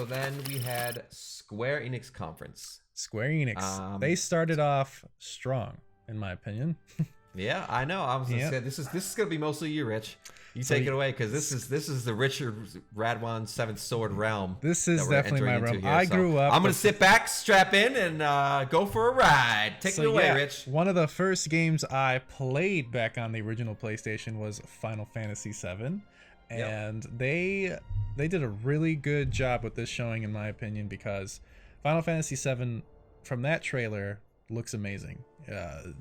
So then we had SquareEnix conference. SquareEnix. They started off strong, in my opinion. Yeah, I know. I was gonna say this is gonna be mostly you, Rich. You take it away because this is the Richard Radwan Seventh Sword realm. This is definitely my realm. Here, I grew up. I'm gonna sit back, strap in, and go for a ride. Take it away, Rich. One of the first games I played back on the original PlayStation was Final Fantasy VII, and they did a really good job with this showing, in my opinion, because Final Fantasy VII from that trailer looks amazing.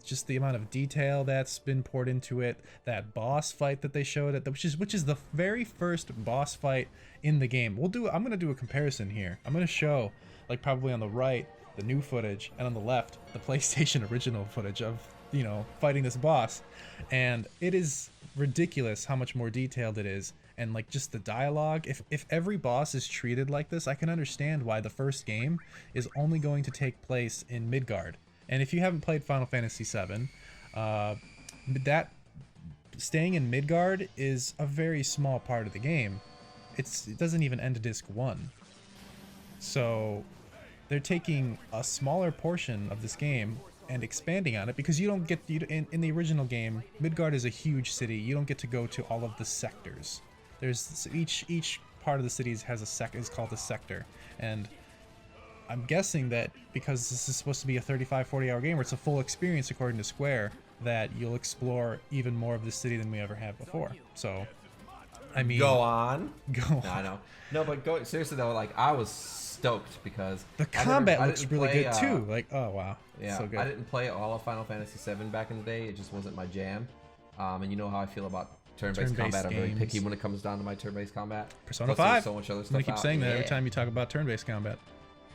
Just the amount of detail that's been poured into it, that boss fight that they showed it, which is the very first boss fight in the game. I'm gonna do a comparison here. I'm gonna show, like, probably on the right the new footage, and on the left the PlayStation original footage of, you know, fighting this boss, and it is ridiculous how much more detailed it is. And like just the dialogue, if every boss is treated like this, I can understand why the first game is only going to take place in Midgard. And if you haven't played Final Fantasy VII, that staying in Midgard is a very small part of the game. It doesn't even end to disc 1. So they're taking a smaller portion of this game and expanding on it, because you don't get in the original game, Midgard is a huge city. You don't get to go to all of the sectors. There's each part of the city has is called a sector, and I'm guessing that because this is supposed to be a 35-40 hour game where it's a full experience according to Square, that you'll explore even more of the city than we ever have before. So, I mean, go on. No, I know. No, but seriously though, like, I was stoked because the combat looks really good too. Like, oh wow, yeah, so good. I didn't play all of Final Fantasy VII back in the day. It just wasn't my jam. And you know how I feel about turn-based combat. I'm really picky when it comes down to my turn-based combat. Persona 5. So much other stuff. I'm gonna keep saying that every time you talk about turn-based combat.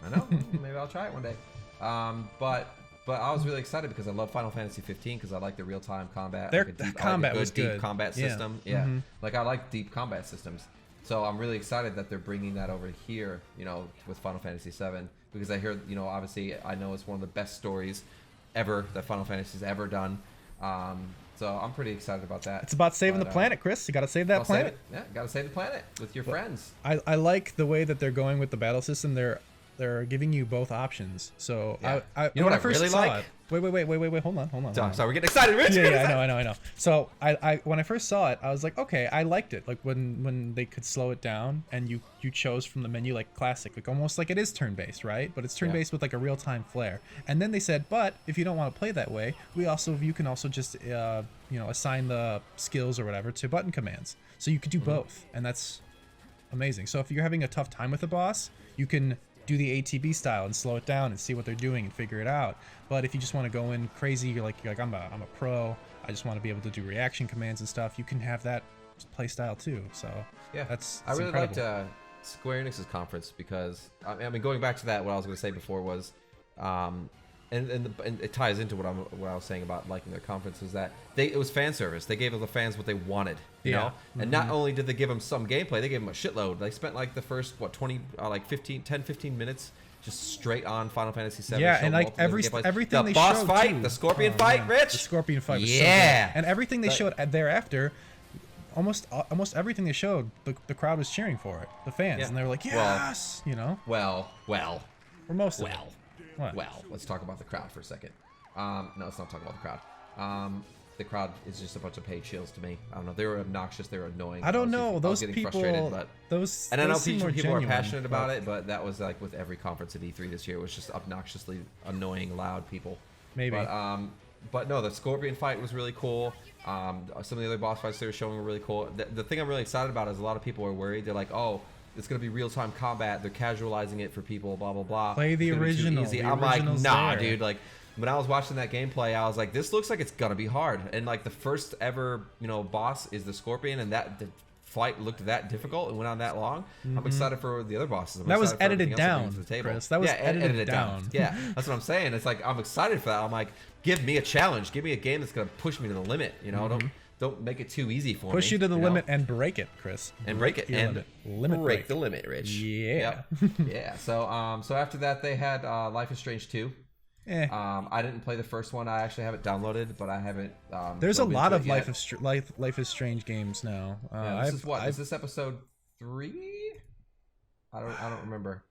I know. Maybe I'll try it one day. But I was really excited because I love Final Fantasy 15 because I like the real-time combat. The combat was good. Deep combat system. Yeah. Like, I like deep combat systems. So I'm really excited that they're bringing that over here, you know, with Final Fantasy 7, because I hear, you know, obviously I know it's one of the best stories ever that Final Fantasy's ever done. So I'm pretty excited about that. It's about saving the planet, Chris. You got to save that planet. Yeah, got to save the planet with your friends. I like the way that they're going with the battle system. They're giving you both options. So yeah. you know what I first really saw it. Wait, hold on. Sorry, we're getting excited, Rich. Yeah, I know. So I when I first saw it, I was like, okay, I liked it. Like when they could slow it down and you chose from the menu, like classic, like almost like it is turn-based, right? But it's turn-based with like a real-time flair. And then they said, but if you don't want to play that way, you can also just assign the skills or whatever to button commands. So you could do both, and that's amazing. So if you're having a tough time with the boss, you can do the ATB style and slow it down and see what they're doing and figure it out. But if you just want to go in crazy, you're like I'm a pro, I just want to be able to do reaction commands and stuff, you can have that play style too. So yeah, that's I really incredible. liked Square Enix's conference because I mean, going back to that, what I was going to say before was and it ties into what I was saying about liking their conference, is that it was fan service. They gave the fans what they wanted, you know. And not only did they give them some gameplay, they gave them a shitload. They spent like the first 15 minutes just straight on Final Fantasy VII. Yeah, and like everything the boss fight, too. The scorpion fight, Rich. The scorpion fight was so good. And everything they showed thereafter, almost everything they showed, the crowd was cheering for it. The fans, and they were like, yes, you know. Well. For most of it. What? Well, let's talk about the crowd for a second. No, let's not talk about the crowd. The crowd is just a bunch of paid shills to me. I don't know. They were obnoxious. They were annoying. I don't know. I was getting frustrated, but I know people are passionate about it, but that was like with every conference at E3 this year. It was just obnoxiously annoying, loud people. Maybe. But no, the Scorpion fight was really cool. Some of the other boss fights they were showing were really cool. The thing I'm really excited about is a lot of people are worried. They're like, oh, it's going to be real-time combat. They're casualizing it for people, blah, blah, blah. Play the original. I'm like, nah, dude. Like, when I was watching that gameplay, I was like, this looks like it's going to be hard. And, like, the first ever, boss is the Scorpion, and the fight looked that difficult and went on that long. I'm excited for the other bosses. That was edited down, Chris. That was edited down. Yeah, that's what I'm saying. It's like, I'm excited for that. I'm like, give me a challenge. Give me a game that's going to push me to the limit, Don't make it too easy for me. Push you to the limit and break it, Chris. And break it. And break the limit, Rich. Yeah. Yep. Yeah. So after that, they had Life is Strange 2. I didn't play the first one. I actually have it downloaded, but I haven't. There's a lot of Life is Strange games now. Is this episode 3? I don't remember.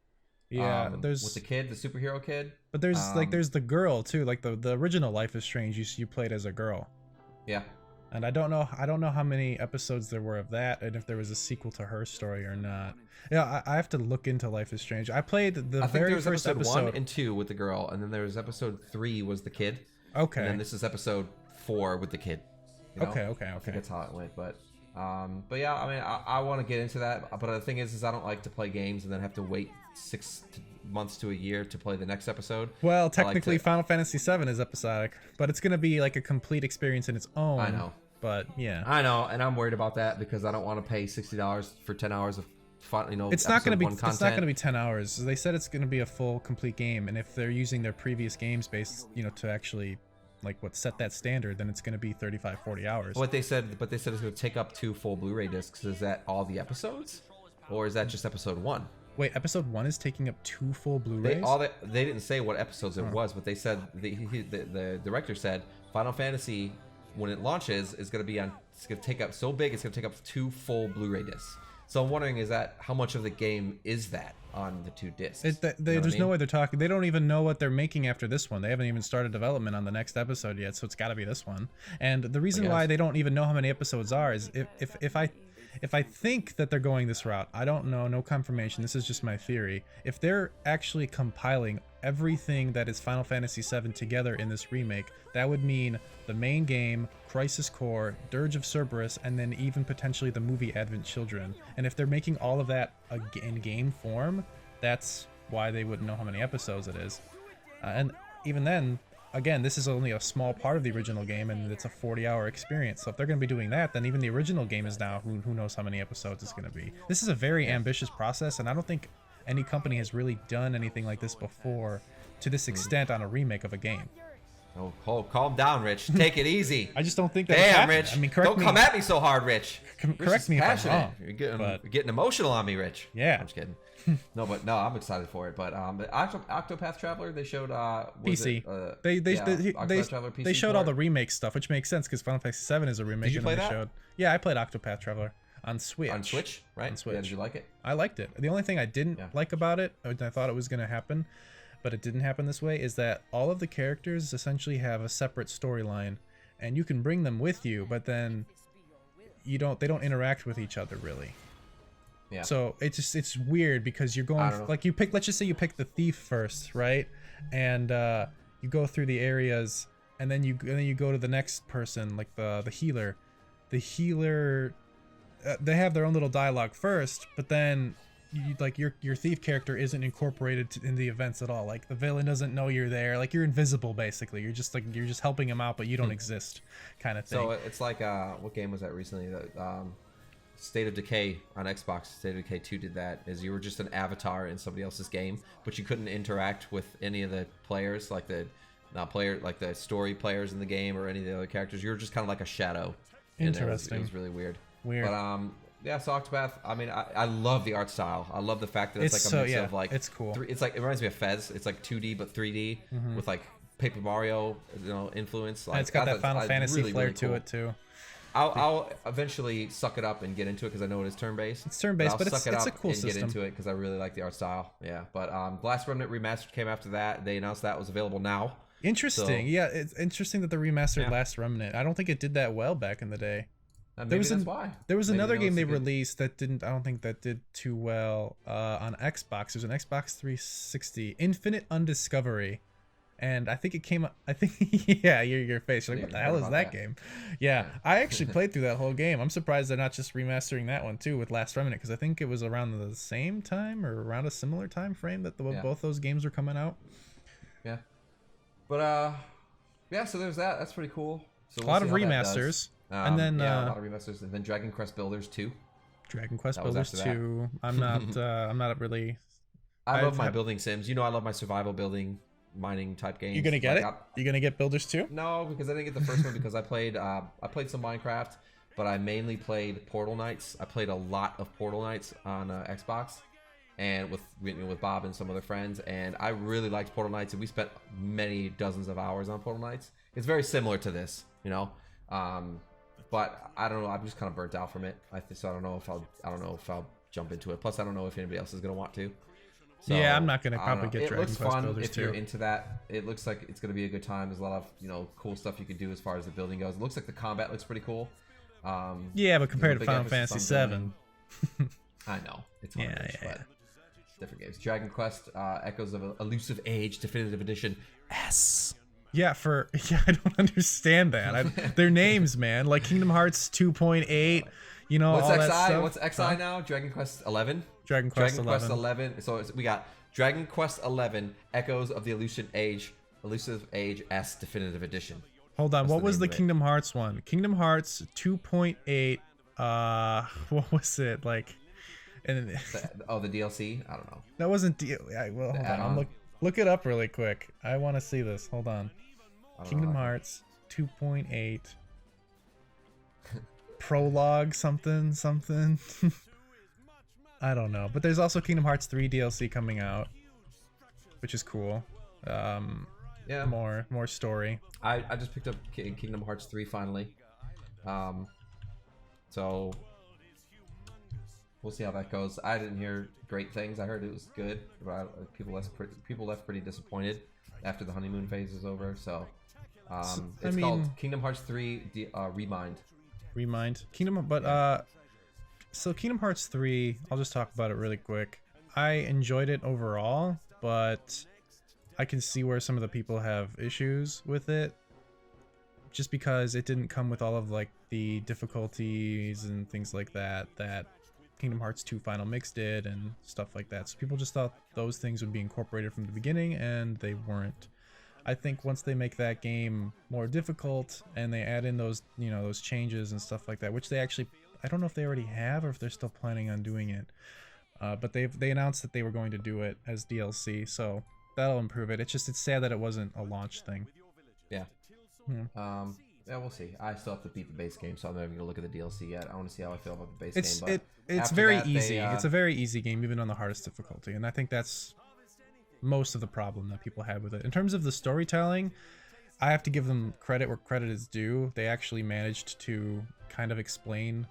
Yeah, With the kid, the superhero kid. but there's the girl too. Like the original Life is Strange, you played as a girl. Yeah. And I don't know how many episodes there were of that, and if there was a sequel to her story or not. Yeah, I have to look into Life is Strange. I played the I think very there was first episode 1 and 2 with the girl, and then there was episode 3 was the kid. Okay. And then this is episode 4 with the kid. You know? Okay. I think that's how it went, but yeah, I mean, I want to get into that, but the thing is I don't like to play games and then have to wait 6 months to a year to play the next episode. Well, technically, Final Fantasy VII is episodic, but it's gonna be like a complete experience in its own. I know. But yeah. I know, and I'm worried about that because I don't want to pay $60 for 10 hours of fun. You know, it's not gonna be. content. It's not gonna be 10 hours. They said it's gonna be a full, complete game, and if they're using their previous games based, to actually, set that standard, then it's gonna be 35, 40 hours. But they said it's gonna take up 2 full Blu-ray discs. Is that all the episodes, or is that just episode 1? Wait, episode 1 is taking up 2 full Blu-rays? They didn't say what episodes it was, but they said the director said Final Fantasy, when it launches, is going to be it's going to take up so big, it's going to take up 2 full Blu-ray discs. So I'm wondering, is that how much of the game is that on the 2 discs? There's no way they're talking. They don't even know what they're making after this one. They haven't even started development on the next episode yet, so it's got to be this one. And the reason why they don't even know how many episodes are is if I think that they're going this route, I don't know, no confirmation, this is just my theory. If they're actually compiling everything that is Final Fantasy VII together in this remake, that would mean the main game, Crisis Core, Dirge of Cerberus, and then even potentially the movie Advent Children. And if they're making all of that in game form, that's why they wouldn't know how many episodes it is. And even then, again, this is only a small part of the original game, and it's a 40-hour experience. So if they're going to be doing that, then even the original game is now who knows how many episodes it's going to be. This is a very ambitious process, and I don't think any company has really done anything like this before to this extent on a remake of a game. Oh, calm down, Rich. Take it easy. I just don't think that. Damn, Rich. I mean, don't come at me so hard, Rich. Correct me if I'm wrong. You're getting emotional on me, Rich. Yeah. I'm just kidding. No, I'm excited for it. But Octopath Traveler, they showed PC. They showed all the remake stuff, which makes sense because Final Fantasy VII is a remake. Did you play that? Yeah, I played Octopath Traveler on Switch. On Switch, right? On Switch. Yeah, did you like it? I liked it. The only thing I didn't like about it, and I thought it was going to happen, but it didn't happen this way, is that all of the characters essentially have a separate storyline, and you can bring them with you, but then they don't interact with each other really. Yeah. So it's weird because you're going like let's just say you pick the thief first, right? And you go through the areas, and then you go to the next person, like the healer. The healer, they have their own little dialogue first, but then your thief character isn't incorporated in the events at all. Like the villain doesn't know you're there. Like you're invisible basically. You're just helping him out, but you don't exist, kind of thing. So it's like what game was that recently? State of Decay on Xbox. State of Decay 2 did that. Is you were just an avatar in somebody else's game, but you couldn't interact with any of the players, like the story players in the game or any of the other characters. You were just kind of like a shadow. Interesting. It was really weird. But yeah, so Octopath, I mean, I love the art style. I love the fact that it's like a mix of like it's cool. It reminds me of Fez. It's like 2D but 3D with like Paper Mario, influence. Like, and it's got that Final Fantasy really, flair really cool to it too. I'll eventually suck it up and get into it because I know it is turn-based. It's turn-based, but it's a cool system. Get into it because I really like the art style. Yeah, but Glass Remnant Remastered came after that. They announced that was available now. Interesting. So, yeah, it's interesting that the remastered Last Remnant. I don't think it did that well back in the day. There was another game they released that did too well on Xbox. There's an Xbox 360, Infinite Undiscovery, and I think it came. I think your face. You're like, what the hell is that game? Yeah, I actually played through that whole game. I'm surprised they're not just remastering that one too with Last Remnant, because I think it was around the same time or around a similar time frame that both those games were coming out. Yeah, but so there's that. That's pretty cool. So a lot of remasters. And then a lot of remasters, and then Dragon Quest Builders 2. Dragon Quest Builders 2. I'm not really. I love my building sims. I love my survival building mining type games. You gonna get it? You gonna get Builders 2? No, because I didn't get the first one because I played some Minecraft, but I mainly played Portal Knights. I played a lot of Portal Knights on Xbox, and with Bob and some other friends, and I really liked Portal Knights, and we spent many dozens of hours on Portal Knights. It's very similar to this, But I don't know. I'm just kind of burnt out from it. So I don't know if I'll jump into it. Plus, I don't know if anybody else is gonna want to. So, yeah, I'm not gonna I don't probably know. get It Dragon looks Quest fun Builders if too. you're into that. It looks like it's gonna be a good time. There's a lot of cool stuff you could do as far as the building goes. It looks like the combat looks pretty cool. Yeah, but compared to big Final emphasis Fantasy on VII, building. I know it's hard, but different games. Dragon Quest, Echoes of Elusive Age, Definitive Edition S. Yeah, I don't understand that. Their names, man, like Kingdom Hearts 2.8. You know, What's all XI? that stuff. What's XI now? Dragon Quest 11. Dragon Quest 11. So we got Dragon Quest 11, Echoes of the Elusive Age S Definitive Edition. Hold on, That's what the was name the of it. Kingdom Hearts one? Kingdom Hearts 2.8. What was it like? And The DLC? I don't know. that wasn't. Well, hold on. add-on? Look it up really quick. I want to see this. Hold on. I don't Kingdom know. Hearts 2.8. Prologue something. I don't know, but there's also Kingdom Hearts 3 DLC coming out, which is cool. Yeah. More story. I just picked up Kingdom Hearts 3 finally. So we'll see how that goes. I didn't hear great things. I heard it was good, but people left pretty disappointed after the honeymoon phase was over. So it's called Kingdom Hearts 3 Remind. So Kingdom Hearts 3, I'll just talk about it really quick. I enjoyed it overall, but I can see where some of the people have issues with it, just because it didn't come with all of like the difficulties and things like that Kingdom Hearts 2 Final Mix did and stuff like that. So people just thought those things would be incorporated from the beginning, and they weren't. I think once they make that game more difficult and they add in those, those changes and stuff like that, which they actually, I don't know if they already have or if they're still planning on doing it, but they announced that they were going to do it as DLC, so that'll improve it. It's sad that it wasn't a launch thing. Yeah. Yeah, we'll see. I still have to beat the base game, so I'm not even gonna look at the DLC yet. I want to see how I feel about the base game. But It's very easy. It's a very easy game, even on the hardest difficulty, and I think that's most of the problem that people have with it. In terms of the storytelling, I have to give them credit where credit is due. They actually managed to kind of explain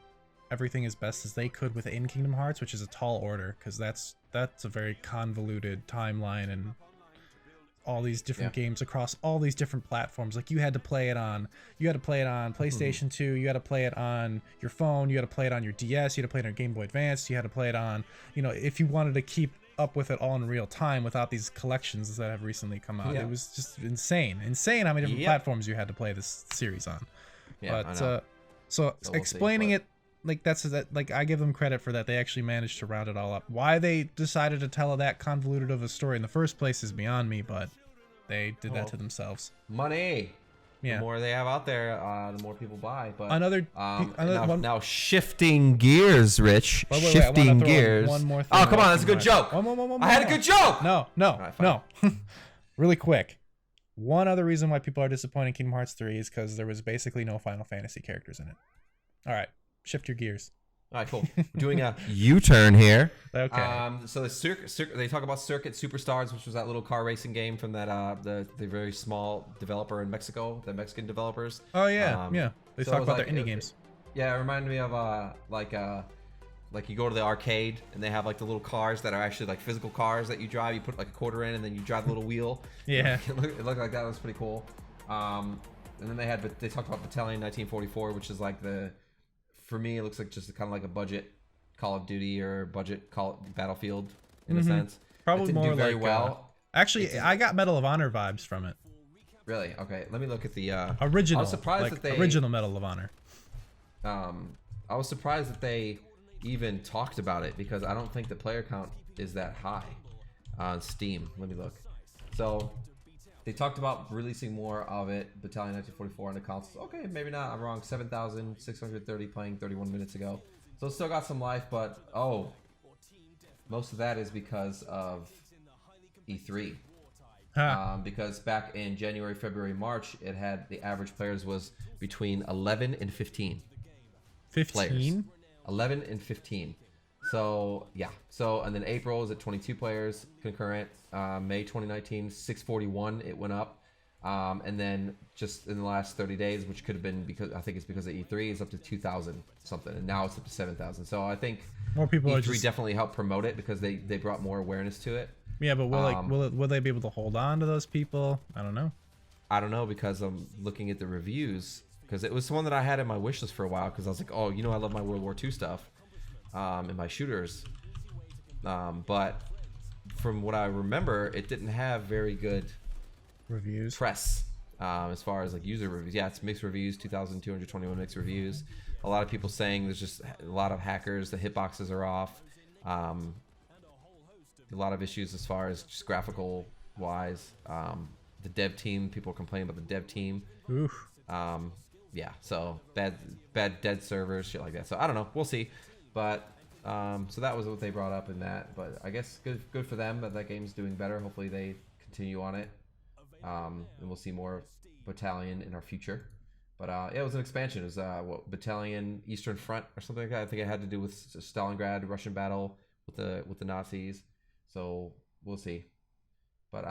everything as best as they could within Kingdom Hearts, which is a tall order, because that's a very convoluted timeline and all these different games across all these different platforms. Like you had to play it on PlayStation 2, you had to play it on your phone, you had to play it on your DS, you had to play it on Game Boy Advance, you had to play it on, if you wanted to keep up with it all in real time without these collections that have recently come out. It was just insane how many different platforms you had to play this series on. But so explaining it, like like I give them credit for that. They actually managed to round it all up. Why they decided to tell that convoluted of a story in the first place is beyond me, but they did that to themselves. Money. Yeah. The more they have out there, the more people buy. But now shifting gears, Rich. Wait, shifting gears. One more thing. Oh, come on, that's a good joke. I had a good joke. No. Really quick. One other reason why people are disappointed in Kingdom Hearts 3 is because there was basically no Final Fantasy characters in it. All right, shift your gears. All right, cool. We're doing a U-turn here. Okay. So they talk about Circuit Superstars, which was that little car racing game from that the very small developer in Mexico, the Mexican developers. Oh yeah, They so talk it was about like- their indie games. Yeah, it reminded me of like you go to the arcade and they have like the little cars that are actually like physical cars that you drive. You put like a quarter in and then you drive the little wheel. Yeah. It looked like that. It was pretty cool. And then they talked about Battalion 1944, which is like for me, it looks like just kind of like a budget Call of Duty or budget Battlefield in a sense. Probably it didn't more do very like well. Actually, I got Medal of Honor vibes from it. Really? Okay, let me look at the Original. I was surprised that they original Medal of Honor. I was surprised that they even talked about it because I don't think the player count is that high on Steam. Let me look. So they talked about releasing more of it, Battalion 1944 on the consoles. Okay, maybe not. I'm wrong. 7,630 playing 31 minutes ago. So it's still got some life, but most of that is because of E3. Because back in January, February, March, it had the average players was between 11 and 15. 15? Players. 11 and 15. So yeah. So and then April is at 22 players concurrent. May 2019 641 it went up. And then just in the last 30 days, which could have been because I think it's because of E3, it's up to 2,000 something, and now it's up to 7,000. So I think More people E3 are just definitely helped promote it because they brought more awareness to it. yeah, but will they be able to hold on to those people? I don't know. I don't know because I'm looking at the reviews because it was one that I had in my wish list for a while because I was like, oh, I love my World War II stuff, and my shooters, but from what I remember, it didn't have very good Reviews. press as far as like user reviews. Yeah, it's mixed reviews, 2,221 mixed reviews. A lot of people saying there's just a lot of hackers, the hitboxes are off. A lot of issues as far as just graphical wise. The dev team, people are complaining about the dev team. Oof. Yeah, so bad dead servers, shit like that. So I don't know, we'll see. But so that was what they brought up in that. But I guess good for them that game's doing better. Hopefully they continue on it. And we'll see more Battalion in our future. But yeah, it was an expansion. It was Battalion Eastern Front or something like that. I think it had to do with Stalingrad, Russian battle with the Nazis. So we'll see. But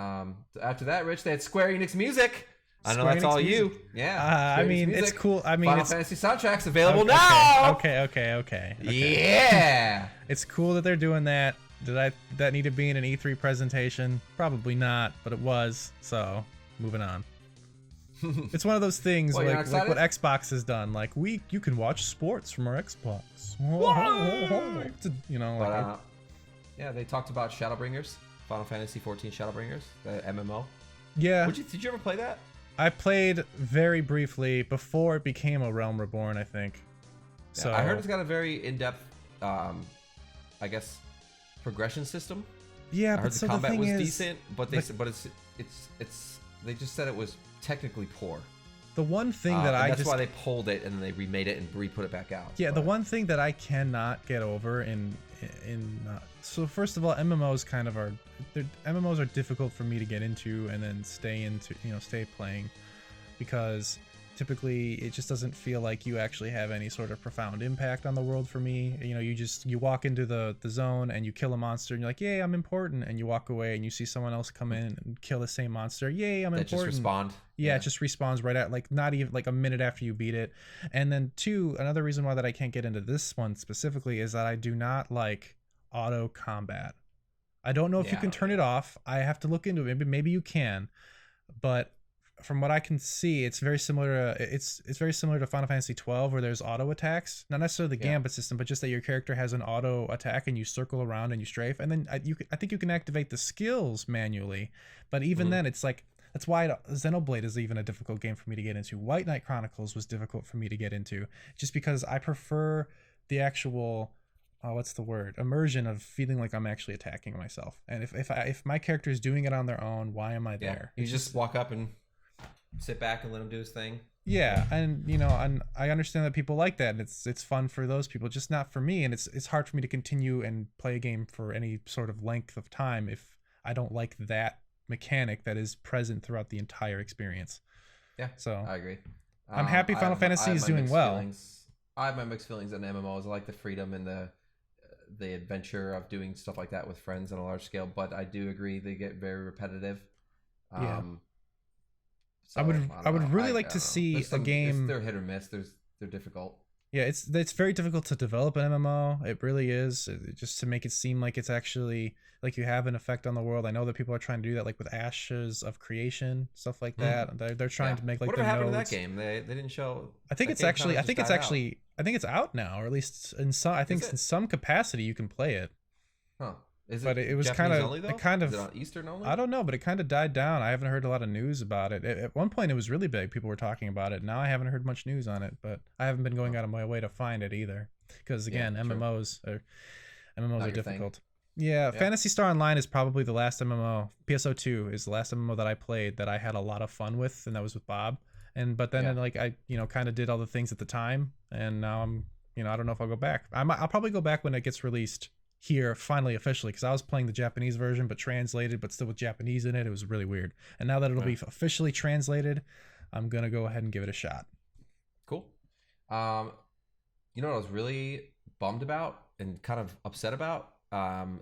after that, Rich, they had Square Enix music. I know that's all you. Yeah. I mean, it's cool. I mean, Final Fantasy soundtracks available now. Okay. Yeah. It's cool that they're doing that. Did that need to be in an E3 presentation? Probably not, but it was. So, moving on. It's one of those things like what Xbox has done. Like you can watch sports from our Xbox. Yeah, they talked about Shadowbringers, Final Fantasy 14 Shadowbringers, the MMO. Yeah. Did you ever play that? I played very briefly before it became a Realm Reborn, I think. Yeah, So I heard it's got a very in-depth, I guess, progression system. Yeah, I heard but the so combat the thing was is, decent, but they just said it was technically poor. the one thing that that's why they pulled it and then they remade it and re-put it back out. Yeah, the one thing that I cannot get over so first of all, MMOs MMOs are difficult for me to get into and then stay playing, because typically it just doesn't feel like you actually have any sort of profound impact on the world for me. You walk into the zone and you kill a monster and you're like, yay, I'm important, and you walk away and you see someone else come in and kill the same monster, yay, I'm important. Just respawn. Yeah, it just respawns right at not even like a minute after you beat it. And then two, another reason why that I can't get into this one specifically is that I do not like auto combat. I don't know if you can turn it off. I have to look into it. Maybe you can, but from what I can see, it's very similar to it's very similar to Final Fantasy 12, where there's auto attacks, not necessarily the gambit system, but just that your character has an auto attack and you circle around and you strafe, and then I think you can activate the skills manually, but even then it's like, that's why Xenoblade is even a difficult game for me to get into. White Knight Chronicles was difficult for me to get into, just because I prefer the actual immersion of feeling like I'm actually attacking myself. And if my character is doing it on their own, why am I there? You just walk up and sit back and let him do his thing. Yeah, and I understand that people like that, and it's fun for those people, just not for me. And it's hard for me to continue and play a game for any sort of length of time if I don't like that mechanic that is present throughout the entire experience. Yeah, so I agree. I'm happy Final Fantasy is doing well. I have my mixed feelings on MMOs. I like the freedom and the adventure of doing stuff like that with friends on a large scale, but I do agree they get very repetitive. Yeah. So, I would really like to see a game. They're hit or miss. They're difficult. Yeah, it's very difficult to develop an MMO. It really is, just to make it seem like it's actually like you have an effect on the world. I know that people are trying to do that, like with Ashes of Creation, stuff like that. They're trying to make like. Whatever happened to that game? They didn't show. I think it's out now, or at least in some capacity you can play it. Huh. But it was kind of Is it on Eastern only? I don't know, but it kind of died down. I haven't heard a lot of news about it. At one point it was really big. People were talking about it. Now I haven't heard much news on it, but I haven't been going out of my way to find it either. Because again, MMOs are difficult. Yeah, Phantasy Star Online is probably the last MMO. PSO2 is the last MMO that I played that I had a lot of fun with, and that was with Bob. But then I kind of did all the things at the time, and now I'm I don't know if I'll go back. I'll probably go back when it gets released here finally officially, because I was playing the Japanese version but translated, but still with Japanese in it. It was really weird. And now that it'll be officially translated, I'm gonna go ahead and give it a shot. Cool. You know what I was really bummed about and kind of upset about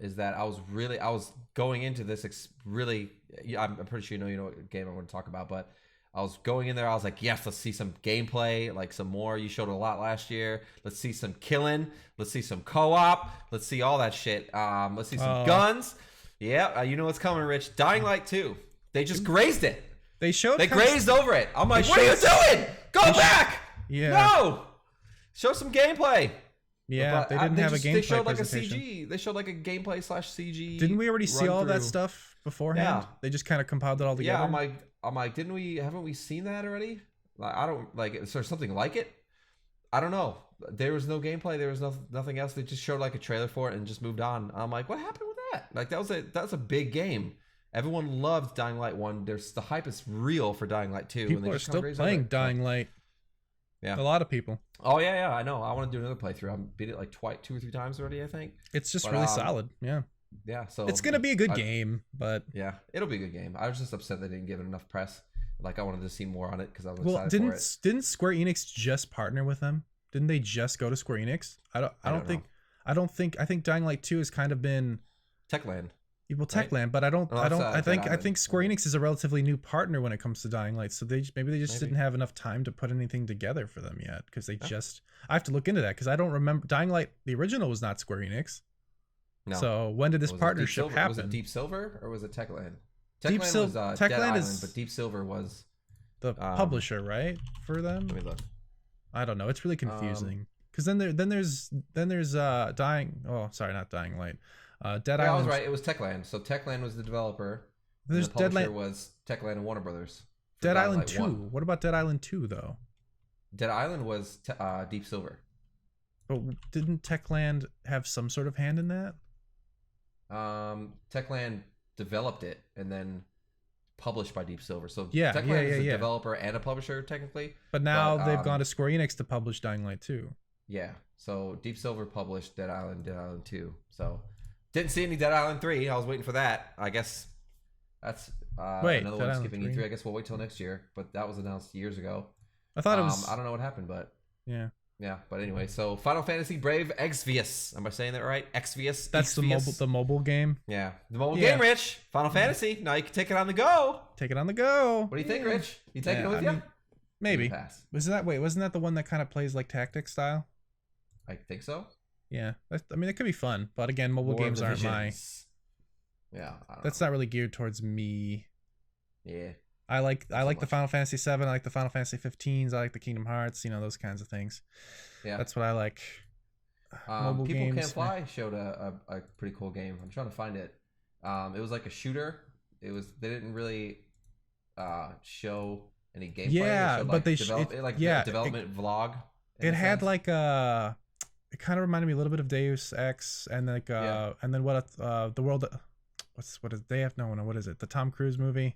is that I was going into this really. I'm pretty sure you know what game I'm going to talk about, but I was going in there. I was like, yes, let's see some gameplay, like some more. You showed a lot last year. Let's see some killing. Let's see some co-op. Let's see all that shit. Let's see some guns. Yeah, you know what's coming, Rich. Dying Light 2. They just grazed it. They grazed over it. I'm like, what are you doing? Go back. Yeah. No. Show some gameplay. Yeah, but they didn't have a gameplay They showed like presentation. a CG. They showed like a gameplay / CG. Didn't we already see all that stuff beforehand? Yeah. They just kind of compiled it all together. Yeah, I'm like, haven't we seen that already? Like, I don't like. Is there something like it? I don't know. There was no gameplay. There was nothing else. They just showed like a trailer for it and just moved on. I'm like, what happened with that? Like that was a big game. Everyone loved Dying Light 1. The hype is real for Dying Light 2. People are still playing Dying Light. Yeah, a lot of people. Oh yeah, I know. I want to do another playthrough. I beat it like 2 or 3 times already, I think. It's just really solid. Yeah. Yeah. So it's gonna be a good game, but yeah, it'll be a good game. I was just upset they didn't give it enough press. Like I wanted to see more on it because I was excited for it. Didn't Square Enix just partner with them? Didn't they just go to Square Enix? I think Dying Light 2 has kind of been Techland. Well, Techland, but I think Square Enix is a relatively new partner when it comes to Dying Light, so maybe they just didn't have enough time to put anything together for them yet, because I have to look into that because I don't remember. Dying Light, the original, was not Square Enix. No. So when did this partnership happen? Was it Deep Silver or was it Techland? Techland was Dead Island, but Deep Silver was the publisher, right, for them? Let me look. I don't know. It's really confusing because then there's Dying. Oh, sorry, not Dying Light. Dead Island. I was right. It was Techland. So Techland was the developer. There's the publisher was Techland and Warner Brothers. Dead Island 2. What about Dead Island 2 though? Dead Island was Deep Silver. But didn't Techland have some sort of hand in that? Techland developed it and then published by Deep Silver. So Techland is a developer and a publisher technically. But now they've gone to Square Enix to publish Dying Light 2. Yeah. So Deep Silver published Dead Island 2. So didn't see any Dead Island 3. I was waiting for that. I guess that's another one skipping E3. I guess we'll wait till next year. But that was announced years ago. I thought it was. I don't know what happened, but yeah. Yeah, but anyway, so Final Fantasy Brave Exvius. Am I saying that right? Exvius. That's the mobile game. Yeah, the mobile game, Rich. Final Fantasy. Now you can take it on the go. Take it on the go. What do you think, Rich? You taking it with you? Maybe. Wasn't that the one that kind of plays like tactics style? I think so. Yeah, I mean it could be fun, but again, mobile games aren't my. Yeah, that's not really geared towards me. Yeah. I like the Final Fantasy 7. I like the Final Fantasy 15s. I like the Kingdom Hearts. You know, those kinds of things. Yeah, that's what I like. Mobile People games, Can Fly showed a pretty cool game. I'm trying to find it. It was like a shooter. They didn't really show any gameplay. Yeah, but they development vlog. It had like a. It kind of reminded me a little bit of Deus Ex and like and then the world. What is they have no what is it? The Tom Cruise movie.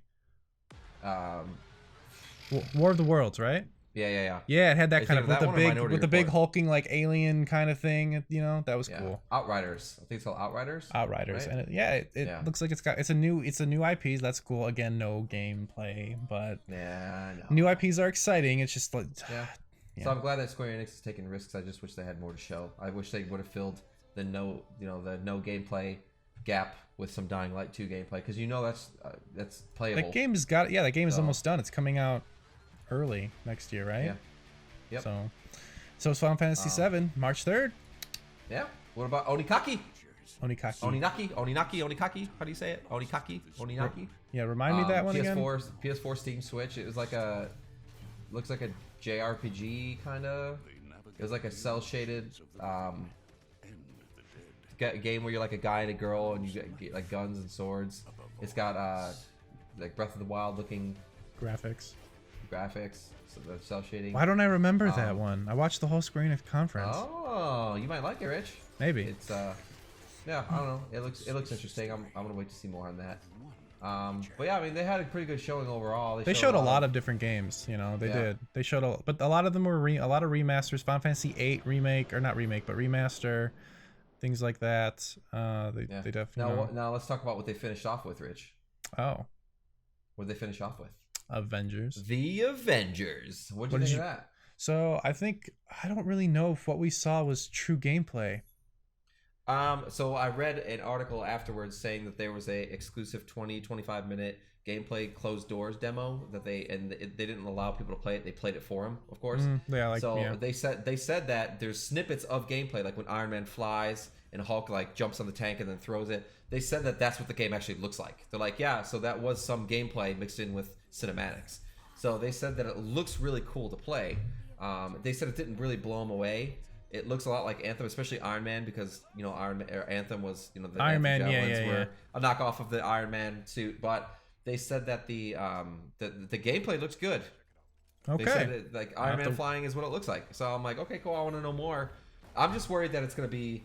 War of the Worlds, right? Yeah. Yeah, it had that kind of with the big hulking like alien kind of thing. You know, that was cool. Outriders. I think it's called Outriders. Outriders, right? And it looks like it's a new IP. That's cool. Again, no gameplay, but new IPs are exciting. It's just like So I'm glad that Square Enix is taking risks. I just wish they had more to show. I wish they would have filled the no gameplay gap with some Dying Light 2 gameplay, because that's playable. That game is almost done. It's coming out early next year, right? Yeah. Yep. So it's Final Fantasy 7, March 3rd. Yeah. What about Onikaki? Onikaki. How do you say it? Oninaki. Yeah, remind me that one again. PS4, Steam, Switch. It was like looks like a JRPG kind of. It was like a cell shaded game where you're like a guy and a girl and you get like guns and swords. It's got like Breath of the Wild looking graphics, so the cell shading. Why don't I remember that one? I watched the whole Square Enix conference. Oh, you might like it, Rich. Maybe. It's yeah, I don't know. It looks interesting. I'm gonna wait to see more on that. But yeah, I mean, they had a pretty good showing overall. They showed a lot of different games. You know, they did. They showed but a lot of them were a lot of remasters. Final Fantasy 8 remake, or not remake, but remaster. Things like that. They definitely. Now let's talk about what they finished off with, Rich. Oh. What did they finish off with? Avengers. The Avengers. What did you think of that? So I don't really know if what we saw was true gameplay. So I read an article afterwards saying that there was a exclusive 20-25 minute gameplay closed doors demo that they didn't allow people to play it. They played it for them, of course. Yeah, like, so yeah. they said that there's snippets of gameplay, like when Iron Man flies and Hulk like jumps on the tank and then throws it. They said that that's what the game actually looks like. They're like, yeah, so that was some gameplay mixed in with cinematics. So they said that it looks really cool to play. They said it didn't really blow them away. It looks a lot like Anthem, especially Iron Man, because Anthem was the Iron Man, javelins yeah. were a knockoff of the Iron Man suit. But they said that the gameplay looks good. Okay. They said it, like Iron Man flying is what it looks like. So I'm like, okay, cool. I want to know more. I'm just worried that it's gonna be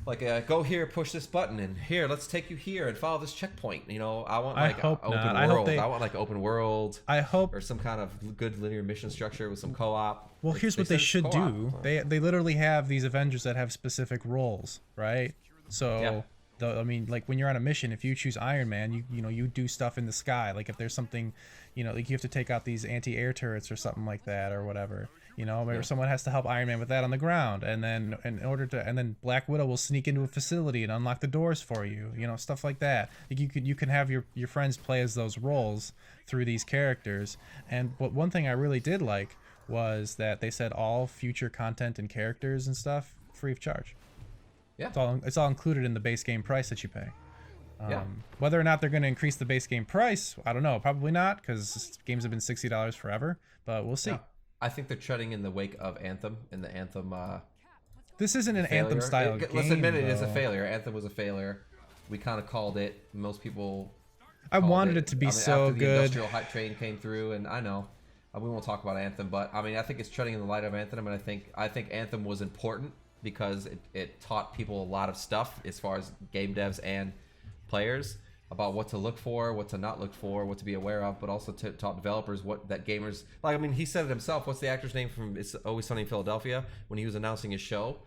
like, go here, push this button, and here, let's take you here and follow this checkpoint. I want like open world. I want like open world. I hope, or some kind of good linear mission structure with some co-op. Well, here's what they should do. They literally have these Avengers that have specific roles, right? So, I mean, like when you're on a mission, if you choose Iron Man, you do stuff in the sky. Like if there's something, like you have to take out these anti-air turrets or something like that or whatever. Maybe someone has to help Iron Man with that on the ground, and then and then Black Widow will sneak into a facility and unlock the doors for you. Stuff like that. Like you can have your friends play as those roles through these characters. And one thing I really did like was that they said all future content and characters and stuff free of charge. Yeah, it's all included in the base game price that you pay. Whether or not they're going to increase the base game price, I don't know. Probably not, because games have been $60 forever. But we'll see. Yeah. I think they're treading in the wake of Anthem, and the Anthem. This isn't an Anthem style game. Let's admit it is a failure. Anthem was a failure. We kind of called it. Most people. I wanted it to be so after the good. Industrial hype train came through, and I know we won't talk about Anthem, but I mean I think it's treading in the light of Anthem, and I think Anthem was important because it taught people a lot of stuff as far as game devs and players about what to look for, what to not look for, what to be aware of, but also to taught developers that gamers like. I mean, he said it himself. What's the actor's name from It's Always Sunny in Philadelphia when he was announcing his show,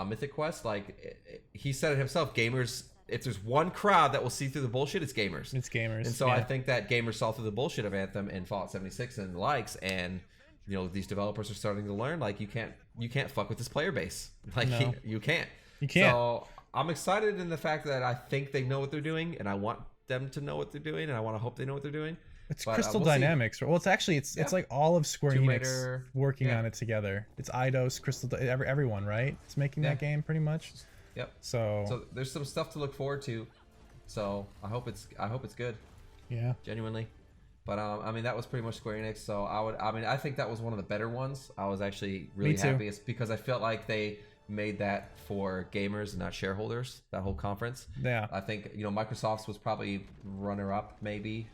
Mythic Quest? Like he said it himself. Gamers, if there's one crowd that will see through the bullshit, it's gamers. It's gamers. And so I think that gamers saw through the bullshit of Anthem and Fallout 76 and the likes, and these developers are starting to learn like you can't fuck with this player base. Like No. you can't. You can't. So I'm excited in the fact that I think they know what they're doing, and I want them to know what they're doing, and I want to hope they know what they're doing. It's Crystal Dynamics. Well, it's actually it's like all of SquareEnix working on it together. It's Eidos, Crystal, everyone, right? It's making that game pretty much. Yep. So there's some stuff to look forward to. So I hope it's good. Yeah. Genuinely. But I mean that was pretty much SquareEnix. So I think that was one of the better ones. I was actually really happy. It's because I felt like they made that for gamers and not shareholders, that whole conference. Yeah. I think Microsoft's was probably runner up, maybe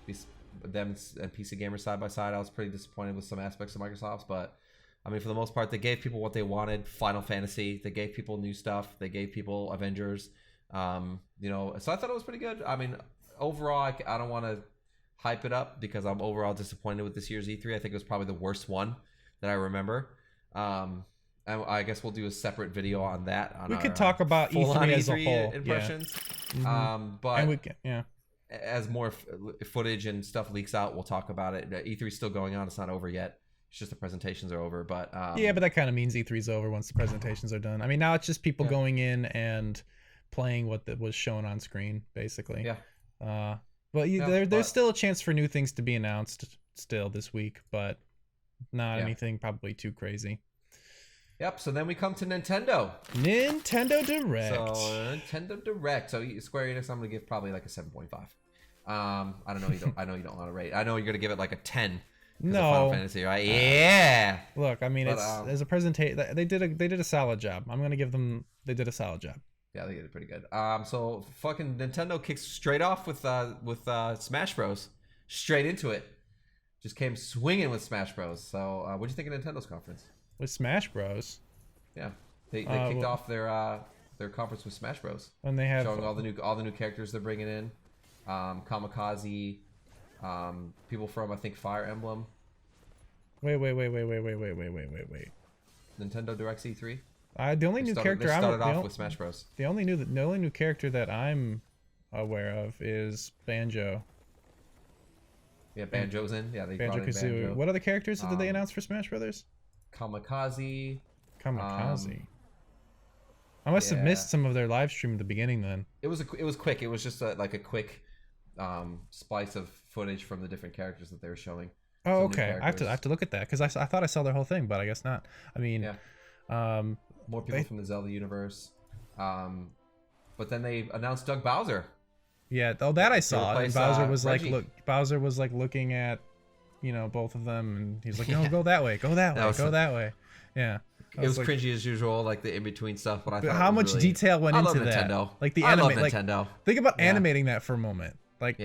them and PC Gamer side by side. I was pretty disappointed with some aspects of Microsoft's, but I mean for the most part they gave people what they wanted. Final Fantasy, they gave people new stuff, they gave people Avengers, so I thought it was pretty good. I mean overall I don't want to hype it up because I'm overall disappointed with this year's E3. I think it was probably the worst one that I remember. I guess we'll do a separate video on that. We could talk about E3 as a whole. Impressions. Yeah. But and we can, as more footage and stuff leaks out, we'll talk about it. E3 is still going on. It's not over yet. It's just the presentations are over. But yeah, but that kind of means E3's over once the presentations are done. I mean, now it's just people going in and playing what was shown on screen, basically. Yeah. There's still a chance for new things to be announced still this week, but not anything probably too crazy. Yep. So then we come to Nintendo. Nintendo Direct. So Nintendo Direct. So Square Enix, I'm gonna give probably like a 7.5. I don't know. I know you don't want to rate. I know you're gonna give it like a 10. No. Final Fantasy, right? Yeah. Look, I mean, it's as a presentation. They did a solid job. I'm gonna give them. They did a solid job. Yeah, they did it pretty good. So fucking Nintendo kicks straight off with Smash Bros. Straight into it. Just came swinging with Smash Bros. So what do you think of Nintendo's conference? With Smash Bros. Yeah, they kicked off their conference with Smash Bros. And they have showing all the new characters they're bringing in, Kamikaze, people from I think Fire Emblem. Wait. Nintendo Direct C3. The only new character they started off with Smash Bros. The only new character that I'm aware of is Banjo. Yeah, Banjo's in. Yeah, they Banjo Kazooie. Banjo. What other characters did they announce for Smash Brothers? Kamikaze. Kamikaze. I must have missed some of their live stream at the beginning then. It was quick. It was just like a quick splice of footage from the different characters that they were showing. Oh, okay. I have to look at that because I thought I saw their whole thing, but I guess not. I mean, more people from the Zelda universe. But then they announced Doug Bowser. Yeah, that I saw. And Bowser was Reggie. Bowser was like looking at, both of them, and he's like, "No, go that way, go that way, go that way." Yeah. It was like, cringy as usual, like the in between stuff. But I thought how much detail went into that? Nintendo. Like the I love like, Nintendo. Think about animating that for a moment. Like,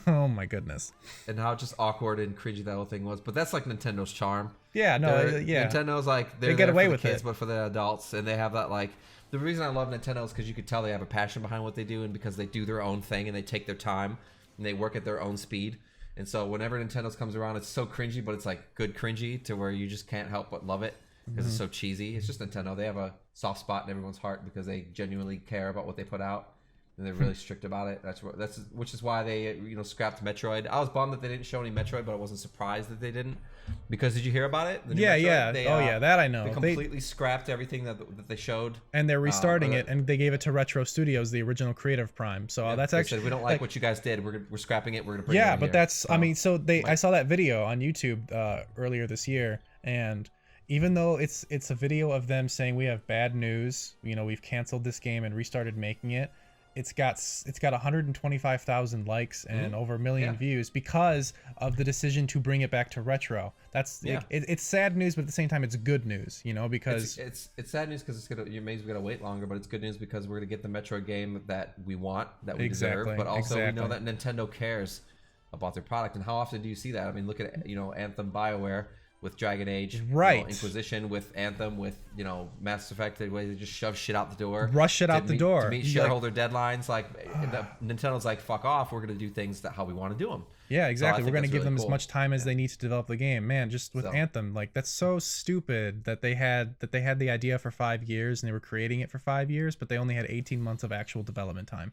oh my goodness. And how just awkward and cringy that whole thing was. But that's like Nintendo's charm. Yeah, no, Nintendo's like they get away with kids, but for the adults, and they have that like. The reason I love Nintendo is because you could tell they have a passion behind what they do, and because they do their own thing and they take their time and they work at their own speed. And so whenever Nintendo's comes around, it's so cringy, but it's like good cringy to where you just can't help but love it because it's so cheesy. It's just Nintendo. They have a soft spot in everyone's heart because they genuinely care about what they put out, and they're really strict about it. Which is why they scrapped Metroid. I was bummed that they didn't show any Metroid, but I wasn't surprised that they didn't. Because did you hear about it? Yeah. That I know. They completely scrapped everything that they showed, and they're restarting it, and they gave it to Retro Studios, the original creative prime. So that's actually said, we don't like what you guys did. We're scrapping it. We're gonna bring it in but here. that's I mean, so I saw that video on YouTube earlier this year, and even though it's a video of them saying we have bad news, we've canceled this game and restarted making it. It's got 125,000 likes and over 1 million views because of the decision to bring it back to retro. It's sad news, but at the same time, it's good news. Because it's sad news because we gotta wait longer, but it's good news because we're gonna get the Metroid game that we want, that we deserve. But also we know that Nintendo cares about their product. And how often do you see that? I mean, look at Anthem, BioWare. With Dragon Age, Inquisition, with Anthem, with Mass Effect, the way they just shove shit out the door, rush it out the door to meet shareholder deadlines. Like Nintendo's like, fuck off, we're gonna do things how we want to do them. Yeah, exactly. So we're gonna give them as much time as they need to develop the game. Man, just with Anthem, like that's so stupid that they had the idea for 5 years and they were creating it for 5 years, but they only had 18 months of actual development time.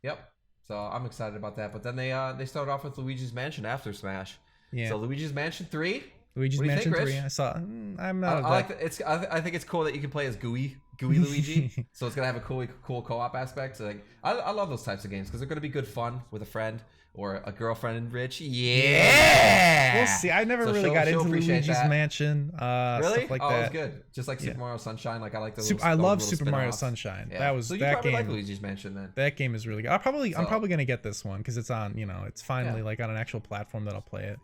Yep. So I'm excited about that. But then they started off with Luigi's Mansion after Smash. Yeah. So Luigi's Mansion 3. Luigi's Mansion 3. I saw. I'm not. I think it's cool that you can play as Gooey Luigi. So it's gonna have a cool co-op aspect. So like, I love those types of games because they're gonna be good fun with a friend or a girlfriend. Rich, yeah. We'll see. I never really got into Luigi's Mansion. Really? Stuff like that. It was good. Just like Super Mario Sunshine. Like I like those. I love Super Mario Sunshine. Yeah. That was so you that probably game. Like Luigi's Mansion then. That game is really good. I'm probably gonna get this one because it's on. It's finally like on an actual platform that I'll play it.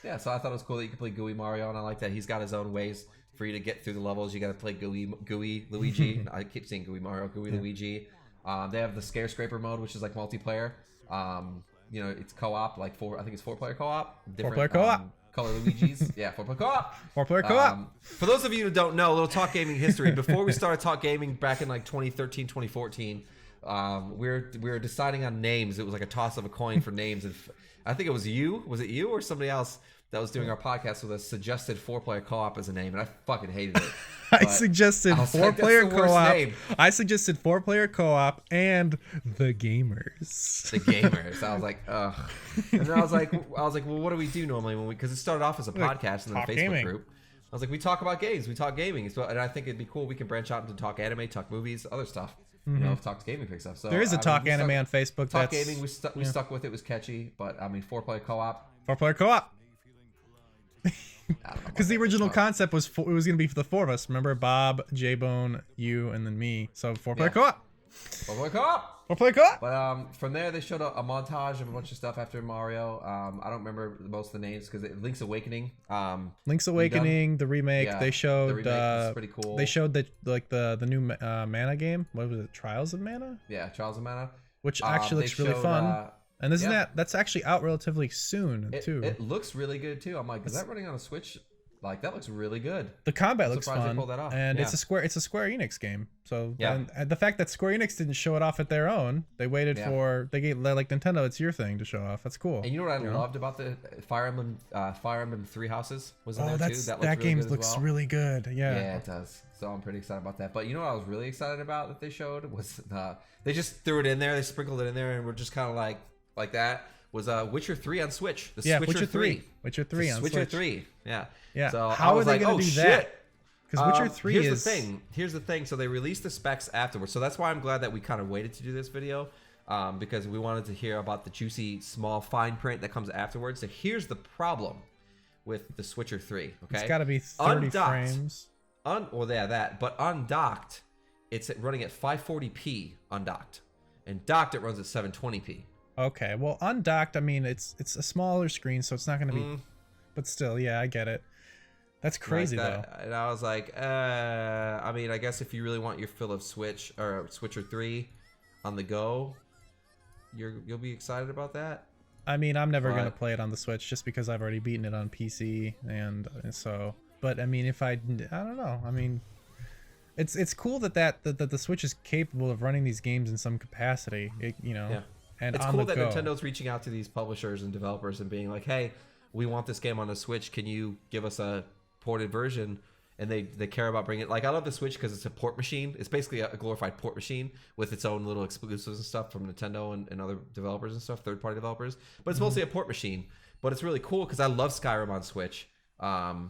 Yeah, so I thought it was cool that you could play Gooey Mario, and I like that he's got his own ways for you to get through the levels. You got to play Gooey Luigi. I keep saying Gooey Mario, Gooey Luigi. They have the Scare Scraper mode, which is like multiplayer. It's co-op, like I think it's 4-player co-op. 4-player co-op. Color Luigi's. Yeah, 4-player co-op. 4-player co-op. For those of you who don't know, a little Talk Gaming history. Before we started Talk Gaming back in like 2013, 2014, we were deciding on names. It was like a toss of a coin for names, and I think it was you. Was it you or somebody else that was doing our podcast with us suggested 4-player co-op as a name, and I fucking hated it. I suggested 4-player co-op. I suggested 4-player co-op and the gamers. The gamers. I was like, ugh. And then I was like, well, what do we do normally because it started off as a podcast and then a Facebook gaming. Group. I was like, we talk about games, we talk gaming, and I think it'd be cool. We can branch out into talk anime, talk movies, other stuff. Talk gaming stuff. So there is a talk anime on Facebook. Talk gaming. We stuck with it. It was catchy, but I mean, 4-player co-op. 4-player co-op. Because the original concept was it was gonna be for the four of us. Remember, Bob, J-Bone, you, and then me. So 4-player co-op. 4-player co-op. 4-player co-op. But from there, they showed a montage of a bunch of stuff after Mario. I don't remember most of the names because Link's Awakening. Link's Awakening, the remake. Yeah, they showed. The remake was pretty cool. They showed the new Mana game. What was it? Trials of Mana. Yeah, Trials of Mana. Which actually looks really fun. And that's actually out relatively soon too. It looks really good too. I'm like, is that running on a Switch? Like that looks really good. The combat looks fun, and it's a SquareEnix game. So and the fact that Square Enix didn't show it off at their own, they waited for like Nintendo. It's your thing to show off. That's cool. And you know what I loved about the Fire Emblem Three Houses was in there too. That game looks really good. Yeah, it does. So I'm pretty excited about that. But you know what I was really excited about that they showed was they just threw it in there. They sprinkled it in there, and we're just kind of like that. Was Witcher 3 on Switch. Witcher 3. Witcher 3 on Switch. Witcher 3. Yeah. Yeah. So how are they going to do that? Because Witcher 3 here's the thing. Here's the thing. So they released the specs afterwards. So that's why I'm glad that we kind of waited to do this video, because we wanted to hear about the juicy, small, fine print that comes afterwards. So here's the problem with the Switcher 3. Okay, it's got to be 30 Undocked, frames. But undocked, it's running at 540p undocked, and docked it runs at 720p. Okay, well, undocked, I mean, it's a smaller screen, so it's not going to be. But still, yeah, I get it. That's crazy though. And I was like, I mean, I guess if you really want your fill of Switch or Switcher 3 on the go, you'll be excited about that. I mean, I'm never gonna play it on the Switch just because I've already beaten it on PC, and so. But I mean, I don't know. I mean, it's cool that the Switch is capable of running these games in some capacity. Yeah. And it's on cool the that go. Nintendo's reaching out to these publishers and developers and being like, hey, we want this game on the Switch. Can you give us a ported version? And they care about bringing it. Like, I love the Switch because it's a port machine. It's basically a glorified port machine with its own little exclusives and stuff from Nintendo and other developers and stuff, third-party developers. But it's mostly a port machine. But it's really cool because I love Skyrim on Switch. And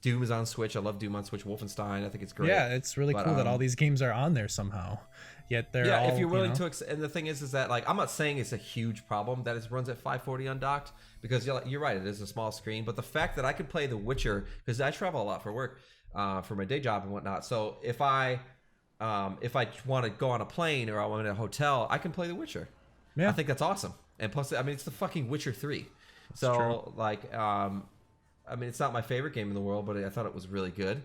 Doom is on Switch. I love Doom on Switch. Wolfenstein, I think it's great. Yeah, it's really cool that all these games are on there somehow. Yet they're all, if you're willing to. And the thing is that, like, I'm not saying it's a huge problem that it runs at 540 undocked, because you're right, it is a small screen. But the fact that I could play The Witcher, because I travel a lot for work, for my day job and whatnot. So if I want to go on a plane or I want in a hotel, I can play The Witcher. Yeah. I think that's awesome. And plus, I mean, it's the fucking Witcher 3. So true. Like, I mean, it's not my favorite game in the world, but I thought it was really good.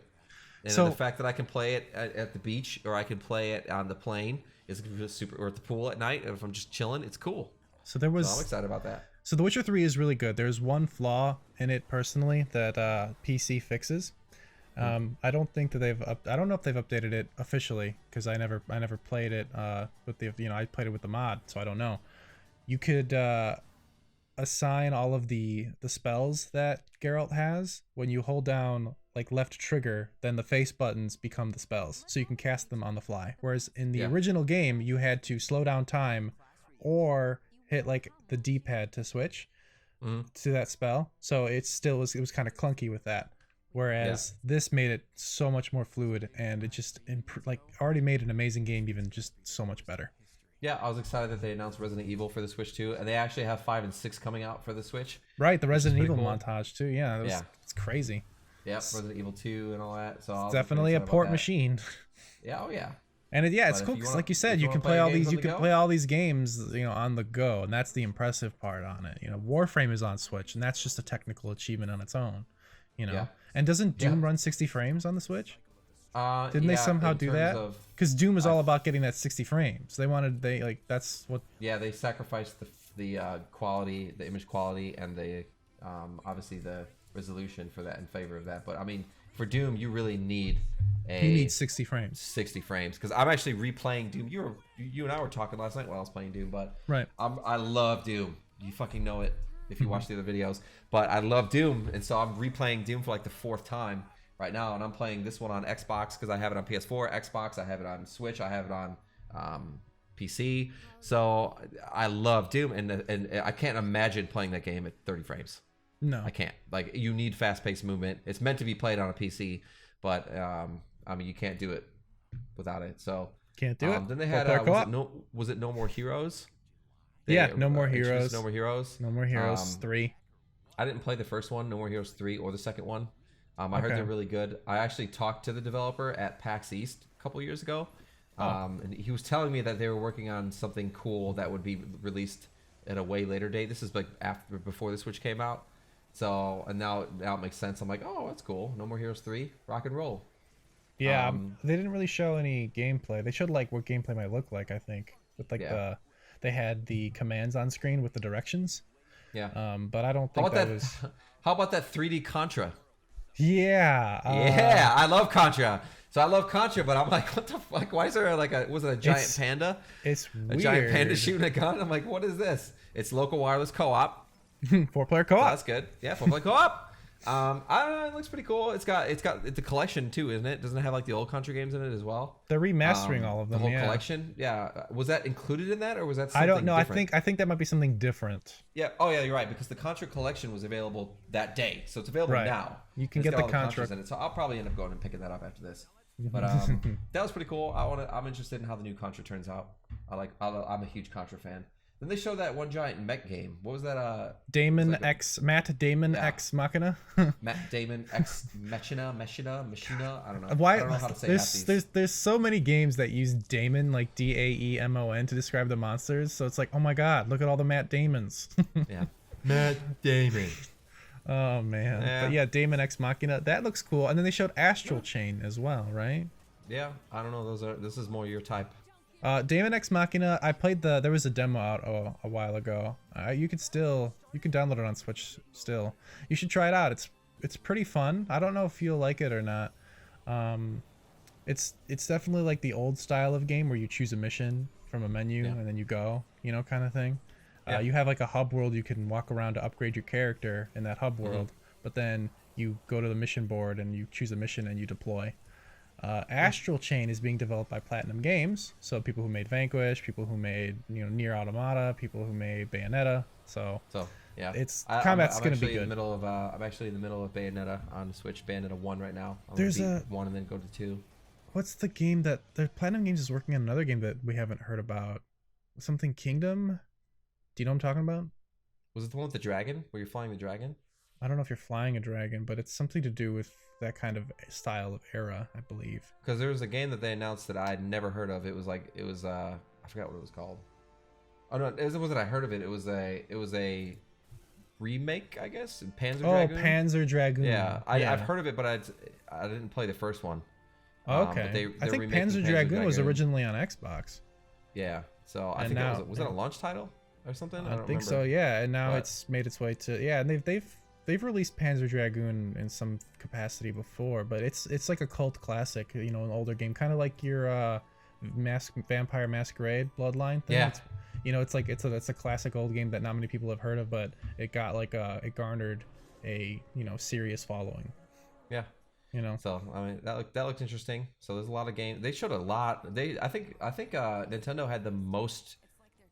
And the fact that I can play it at the beach, or I can play it on the plane, is super, or at the pool at night, if I'm just chilling, it's cool. So I'm excited about that. So The Witcher 3 is really good. There's one flaw in it personally that PC fixes. I don't think that I don't know if they've updated it officially, because I never played it with the, I played it with the mod, so I don't know. You could assign all of the spells that Geralt has when you hold down like left trigger, then the face buttons become the spells, so you can cast them on the fly. Whereas in the original game, you had to slow down time or hit like the D-pad to switch to that spell. So it was kind of clunky with that. Whereas this made it so much more fluid, and it just already made an amazing game even just so much better. Yeah, I was excited that they announced Resident Evil for the Switch too, and they actually have 5 and 6 coming out for the Switch. Right, the Resident Evil montage too. Yeah, it's crazy. Yeah, Resident Evil 2 and all that. So it's definitely a port machine. Yeah, oh yeah. And it's cool because, like you said, you can play all these. You can play all these games, on the go, and that's the impressive part on it. Warframe is on Switch, and that's just a technical achievement on its own. And doesn't Doom run 60 frames on the Switch? Didn't they somehow do that? Because Doom is all about getting that 60 frames. That's what. Yeah, they sacrificed the quality, the image quality, and the obviously the resolution for that in favor of that. But I mean, for Doom, you really need you need 60 frames. 60 frames, because I'm actually replaying Doom. You and I were talking last night while I was playing Doom, but right. I love Doom. You fucking know it if you watch the other videos. But I love Doom, and so I'm replaying Doom for like the 4th time right now, and I'm playing this one on Xbox because I have it on PS4, Xbox, I have it on Switch, I have it on PC. So I love Doom, and I can't imagine playing that game at 30 frames. No, I can't. Like, you need fast-paced movement. It's meant to be played on a PC, but I mean, you can't do it without it. So can't do it. Then they had was it No More Heroes? No More Heroes. No More Heroes. No More Heroes 3. I didn't play the first one, No More Heroes 3, or the second one. I heard they're really good. I actually talked to the developer at PAX East a couple years ago, and he was telling me that they were working on something cool that would be released at a way later date. This is like before the Switch came out. So, and now it makes sense. I'm like, oh, that's cool. No More Heroes 3, rock and roll. Yeah, they didn't really show any gameplay. They showed like what gameplay might look like, I think, with they had the commands on screen with the directions. Yeah. But I don't think was. How about that 3D Contra? Yeah. Yeah, I love Contra. So I love Contra, but I'm like, what the fuck? Why is there was it a giant panda? It's weird. A giant panda shooting a gun? I'm like, what is this? It's local wireless co-op. 4-player co-op. So that's good. Yeah, 4-player co-op. I don't know. It looks pretty cool. It's a collection too, isn't it? Doesn't it have like the old Contra games in it as well? They're remastering all of them. The whole yeah. collection. Yeah. Was that included in that, or was that something I don't know. different? I think that might be something different. Yeah. Oh yeah, you're right. Because the Contra collection was available that day, so it's available Right. now. You can It's get got the all Contra. Contras in it, so I'll probably end up going and picking that up after this. But that was pretty cool. I'm interested in how the new Contra turns out. I'm a huge Contra fan. Then they showed that one giant mech game. What was that? Matt Damon Yeah. X Machina. Matt Damon X Machina. I don't know. Why? I don't know how to say half these. There's so many games that use Damon, like Daemon, to describe the monsters. So it's like, oh my god, look at all the Matt Damons. Yeah. Matt Damon. Oh man. Yeah. But yeah, Damon X Machina. That looks cool. And then they showed Astral Chain as well, right? Yeah. I don't know. This is more your type. Damon X Machina. I played there was a demo out a while ago. You could download it on Switch still. You should try it out. It's pretty fun. I don't know if you'll like it or not. It's definitely like the old style of game where you choose a mission from a menu and then you go, kind of thing. Yeah. You have like a hub world you can walk around to upgrade your character in that hub world, but then you go to the mission board and you choose a mission and you deploy. Astral Chain is being developed by Platinum Games, so people who made Vanquish, people who made Nier Automata, people who made Bayonetta. So yeah, combat's gonna be good. I'm actually in the middle of Bayonetta on the Switch. Bayonetta 1 right now. There's beat 1 and then go to 2. What's the game that the Platinum Games is working on? Another game that we haven't heard about. Something Kingdom. Do you know what I'm talking about? Was it the one with the dragon where you're flying the dragon? I don't know if you're flying a dragon, but it's something to do with that kind of style of era, I believe. Because there was a game that they announced that I'd never heard of. It was I forgot what it was called. Oh no, it wasn't I heard of it. It was a remake, I guess. Panzer Dragoon. Oh, Panzer Dragoon. Yeah, I've heard of it, but I didn't play the first one. Okay. I think Panzer Dragoon was originally on Xbox. Yeah, so I think was it a launch title or something? I don't think so. Yeah, and now it's made its way to and they've released Panzer Dragoon in some capacity before, but it's like a cult classic, an older game, kind of like your Vampire Masquerade Bloodline thing. Yeah. It's a classic old game that not many people have heard of, but it got it garnered a serious following. Yeah. So I mean that looked interesting. So there's a lot of games. They showed a lot. I think Nintendo had the most,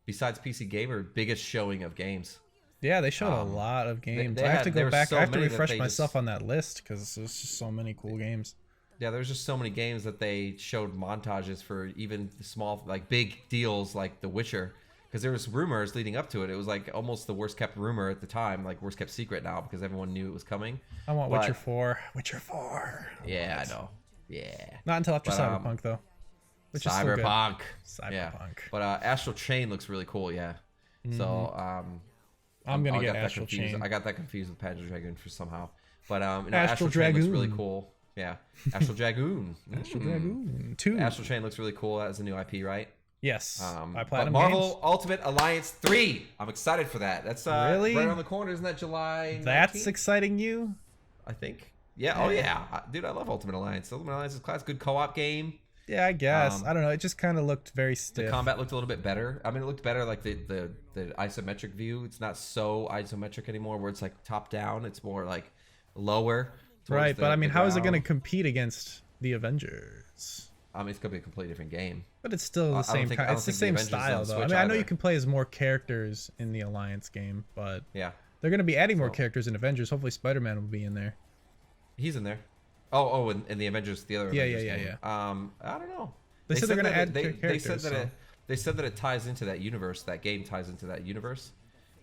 besides PC Gamer, biggest showing of games. Yeah, they showed a lot of games. I have to go back. I have to refresh myself on that list because there's just so many cool games. Yeah, there's just so many games that they showed montages for, even small, like big deals like The Witcher. Because there was rumors leading up to it. It was like almost the worst kept rumor at the time, like worst kept secret now because everyone knew it was coming. I want Witcher 4. Witcher 4. Yeah, I know. Yeah. Not until after Cyberpunk though. Which Cyberpunk. Is still good. Yeah. Cyberpunk. But Astral Chain looks really cool. Yeah. So I'm gonna get Astral Chain. I got that confused with Panzer Dragoon for somehow. But Astral Chain looks Dragoon. really cool. Yeah. Astral Dragoon. Astral Dragoon 2. Astral Chain looks really cool. That is a new IP, right? Yes. By But Platinum Marvel Games. Ultimate Alliance 3. I'm excited for that. That's Really? right around the corner. Isn't that July 19th? That's exciting you? I think. Yeah. Oh yeah. Dude, I love Ultimate Alliance. Ultimate Alliance is class. Good co-op game. Yeah, I guess. I don't know. It just kind of looked very stiff. The combat looked a little bit better. I mean, it looked better like the isometric view. It's not so isometric anymore where it's like top down. It's more like lower. Right, but I mean, how is it going to compete against the Avengers? I mean, it's going to be a completely different game. But it's still the same kind. It's the same style, though. I mean, I know you can play as more characters in the Alliance game, but yeah, they're going to be adding more characters in Avengers. Hopefully, Spider-Man will be in there. He's in there. Oh, and the Avengers, the other Avengers game. Yeah. I don't know. They said they're going to add characters. They said that it ties into that universe. That game ties into that universe.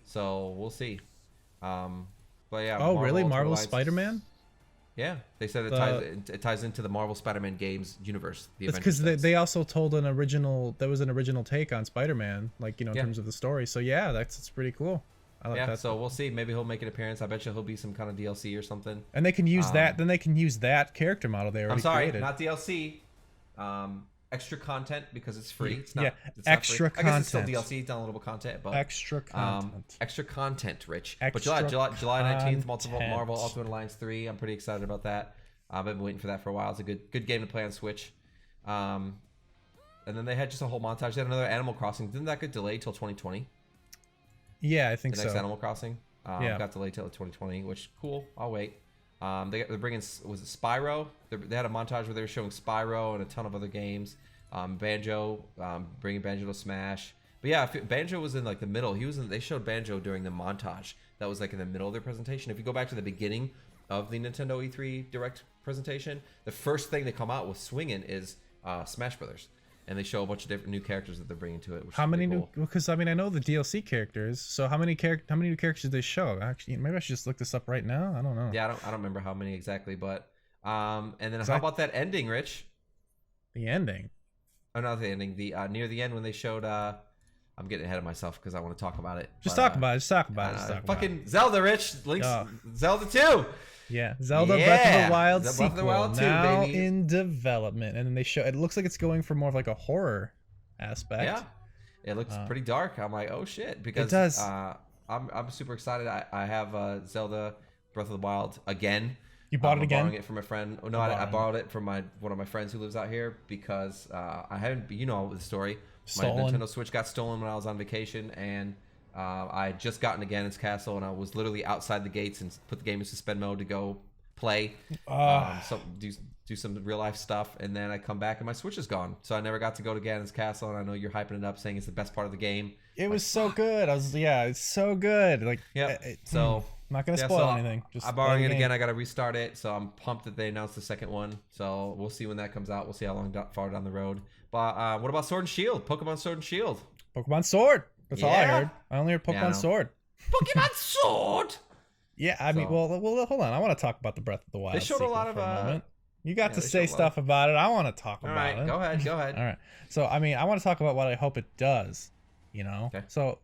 So we'll see. But yeah. Oh, really? Marvel Spider-Man? Yeah, they said it ties into the Marvel Spider-Man games universe. That's because they also told an original take on Spider-Man, like in terms of the story. So yeah, it's pretty cool. I like that. So we'll see. Maybe he'll make an appearance. I bet you he'll be some kind of DLC or something. And they can use that. Then they can use that character model they already created. Not DLC. Extra content because it's free. It's not. Yeah, it's extra not free. content. I guess it's still DLC, downloadable content, but extra content. Extra content, Rich. Extra but July 19th, content. Marvel Ultimate Alliance 3. I'm pretty excited about that. I've been waiting for that for a while. It's a good game to play on Switch. And then they had just a whole montage. They had another Animal Crossing. Didn't that get delayed till 2020? Yeah, I think so. The next Animal Crossing yeah. got delayed till 2020, which cool. I'll wait. They're bringing, was it Spyro? They had a montage where they were showing Spyro and a ton of other games. Banjo, bringing Banjo to Smash. But yeah, Banjo was in like the middle. They showed Banjo during the montage. That was like in the middle of their presentation. If you go back to the beginning of the Nintendo E3 Direct presentation, the first thing they come out with swinging is Smash Brothers. And they show a bunch of different new characters that they're bringing to it. Which how many cool. new? Because I mean, I know the DLC characters. So how many new characters did they show? Actually, maybe I should just look this up right now. I don't know. Yeah, I don't remember how many exactly, but and then how about that ending, Rich? The ending. Oh, not the ending. The near the end when they showed. I'm getting ahead of myself because I want to talk about it. Just talk about it. Just talk about it. Fucking Zelda, Rich. Link's Zelda 2. Yeah, Zelda Breath of the Wild Breath sequel of the Wild 2, now baby. in development, and then they show. It looks like it's going for more of like a horror aspect. Yeah, it looks pretty dark. I'm like, oh shit, because it does. I'm super excited. I have Zelda Breath of the Wild again. You bought it again? I'm borrowing it from a friend. Oh, no, I borrowed it from one of my friends who lives out here because I haven't. You know the story. Stolen. My Nintendo Switch got stolen when I was on vacation, and I had just gotten to Ganon's Castle, and I was literally outside the gates and put the game in suspend mode to go play, do some real life stuff, and then I come back and my Switch is gone. So I never got to go to Ganon's Castle, and I know you're hyping it up, saying it's the best part of the game. It was so good. It's so good. Like, yeah. So I'm not gonna spoil anything. I'm borrowing it again. I got to restart it, so I'm pumped that they announced the second one. So we'll see when that comes out. We'll see how far down the road. But what about Sword and Shield? Pokemon Sword and Shield. Pokemon Sword. That's all I heard. I only heard Pokemon Sword. Pokemon Sword. Yeah, I mean, well, hold on. I want to talk about the Breath of the Wild. They showed a lot of. Moment. You got to say stuff about it. I want to talk about it. All right, go ahead. All right. So, I mean, I want to talk about what I hope it does. You know. Okay. So,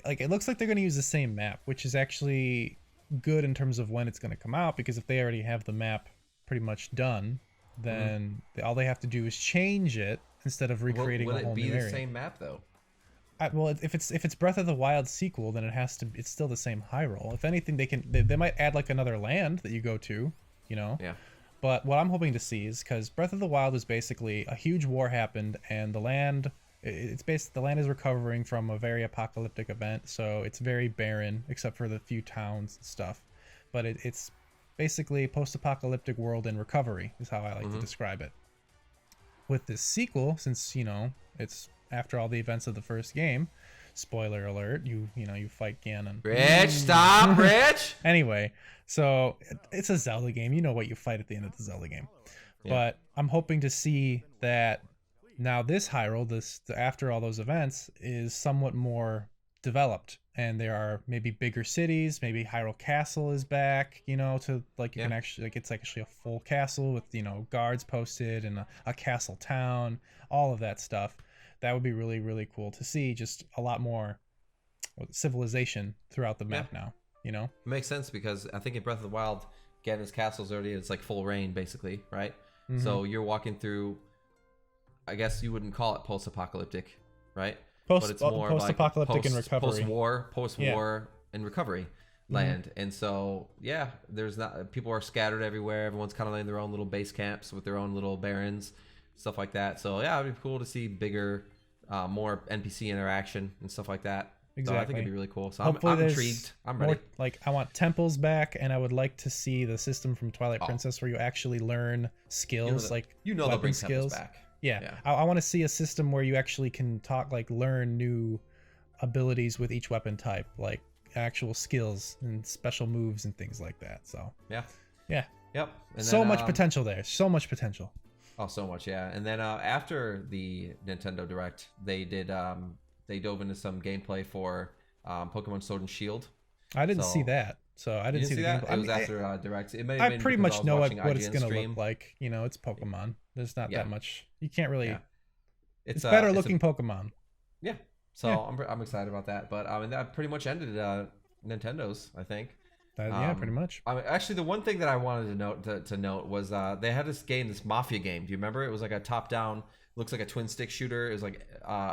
like, it looks like they're going to use the same map, which is actually good in terms of when it's going to come out, because if they already have the map pretty much done, then all they have to do is change it instead of recreating a whole new area. Will it be the same map though? Well, if it's Breath of the Wild sequel, then it's still the same Hyrule. If anything, they might add like another land that you go to, you know. Yeah. But what I'm hoping to see is, because Breath of the Wild is basically a huge war happened, and the land is recovering from a very apocalyptic event, so it's very barren except for the few towns and stuff. But it's basically a post-apocalyptic world in recovery is how I like to describe it. With this sequel, since it's after all the events of the first game, spoiler alert, you fight Ganon. Rich, stop, Rich. Anyway, so it's a Zelda game. You know what you fight at the end of the Zelda game. Yeah. But I'm hoping to see that now this Hyrule, after all those events, is somewhat more developed, and there are maybe bigger cities. Maybe Hyrule Castle is back, to like you can actually it's actually a full castle with guards posted and a castle town, all of that stuff. That would be really, really cool to see. Just a lot more civilization throughout the map now. It makes sense, because I think in Breath of the Wild, Ganon's Castle's already, it's like full rain basically, right? Mm-hmm. So you're walking through. I guess you wouldn't call it post-apocalyptic, right? But it's more post-apocalyptic and recovery. Post-war and recovery land. And so, people are scattered everywhere. Everyone's kind of in their own little base camps with their own little barons, stuff like that. So, yeah, it'd be cool to see bigger, more NPC interaction and stuff like that. Exactly. So I think it'd be really cool. So I'm intrigued. I'm ready. I want temples back, and I would like to see the system from Twilight Princess where you actually learn skills, they'll bring skills back. Yeah. I want to see a system where you actually can learn new abilities with each weapon type, like actual skills and special moves and things like that. So yeah. And so much potential there. So much potential. Oh, so much, yeah. And then after the Nintendo Direct, they dove into some gameplay for Pokemon Sword and Shield. I didn't see that. So I didn't see the that. gameplay. It was after Direct. It may have I been pretty much know what it's going to stream. look like. It's Pokemon. There's not that much. You can't really. Yeah. It's better looking Pokemon. Yeah. So I'm excited about that. But that pretty much ended Nintendo's, I think. Pretty much. Actually, the one thing that I wanted to note was they had this Mafia game. Do you remember? It was like a top-down, looks like a twin stick shooter. It was like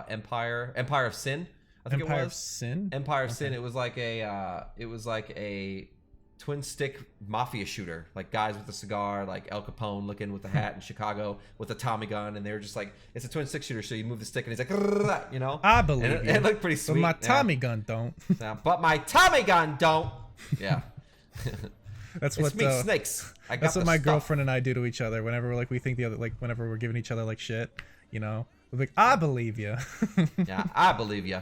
Empire of Sin. I think Empire it was of Sin. Empire of Sin. It was like a twin stick mafia shooter, like guys with a cigar, like Al Capone looking with the hat in Chicago with a Tommy gun, and they were just like, it's a twin stick shooter, so you move the stick and he's like, I believe it looked pretty sweet. But my Tommy gun don't. But my Tommy gun don't. Yeah. That's It's what me, Snakes. I got that's what the my stuff. girlfriend and I do to each other whenever we're like we think the other like whenever we're giving each other like shit, you know. We're like, I believe you. Yeah, I believe you.